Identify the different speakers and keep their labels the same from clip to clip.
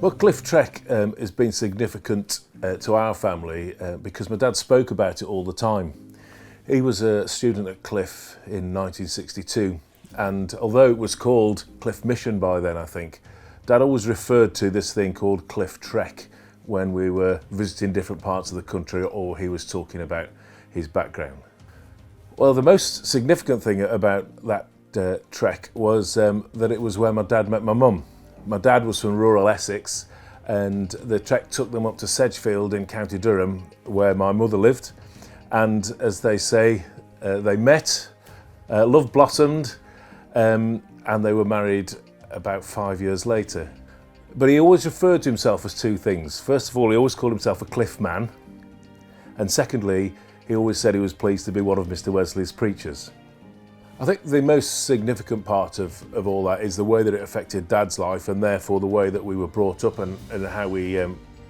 Speaker 1: Well, Cliff Trek has been significant to our family because my dad spoke about it all the time. He was a student at Cliff in 1962, and although it was called Cliff Mission by then, I think, Dad always referred to this thing called Cliff Trek when we were visiting different parts of the country or he was talking about his background. Well, the most significant thing about that trek was that it was where my dad met my mum. My dad was from rural Essex, and the trek took them up to Sedgefield in County Durham, where my mother lived. And as they say, they met, love blossomed, and they were married about 5 years later. But he always referred to himself as two things. First of all, he always called himself a Cliff man. And secondly, he always said he was pleased to be one of Mr. Wesley's preachers. I think the most significant part of all that is the way that it affected Dad's life, and therefore the way that we were brought up and how we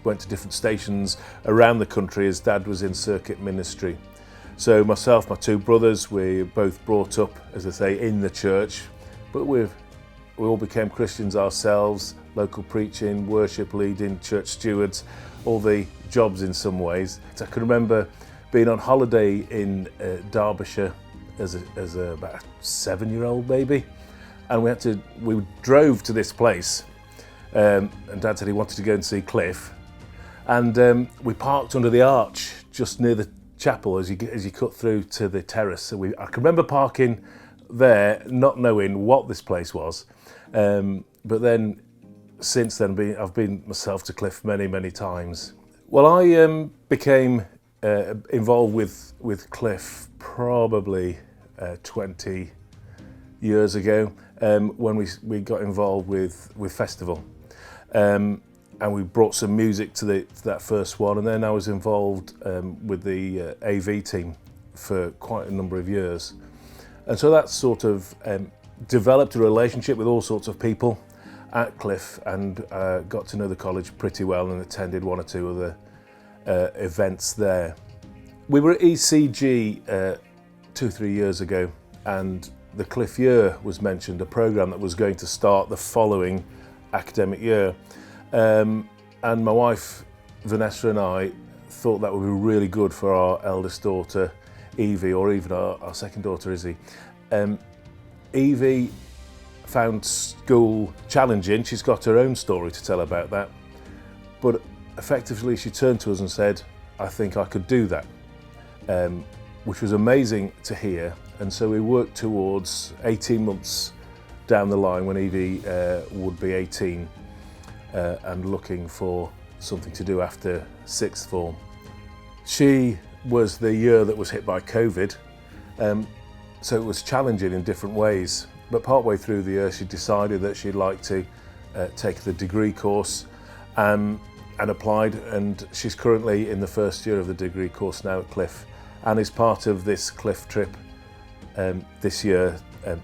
Speaker 1: went to different stations around the country as Dad was in circuit ministry. So myself, my two brothers, we both brought up, as I say, in the church, but we all became Christians ourselves, local preaching, worship leading, church stewards, all the jobs in some ways. So I can remember being on holiday in Derbyshire as about a 7-year-old maybe, and we drove to this place, and Dad said he wanted to go and see Cliff, and we parked under the arch just near the chapel as you cut through to the terrace. So I can remember parking there, not knowing what this place was, but then since then I've been myself to Cliff many times. Well, I became involved with Cliff probably 20 years ago when we got involved with Festival, and we brought some music to that first one, and then I was involved with the AV team for quite a number of years, and so that sort of developed a relationship with all sorts of people at Cliff, and got to know the college pretty well and attended one or two other events there. We were at ECG 2-3 years ago, and the Cliff Year was mentioned, a programme that was going to start the following academic year. And my wife, Vanessa, and I thought that would be really good for our eldest daughter, Evie, or even our second daughter, Izzy. Evie found school challenging. She's got her own story to tell about that. But effectively, she turned to us and said, I think I could do that. Which was amazing to hear, and so we worked towards 18 months down the line when Evie would be 18 and looking for something to do after sixth form. She was the year that was hit by COVID, so it was challenging in different ways, but partway through the year she decided that she'd like to take the degree course and applied, and she's currently in the first year of the degree course now at Cliff, and is part of this Cliff trip this year,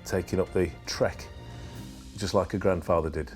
Speaker 1: taking up the trek, just like her grandfather did.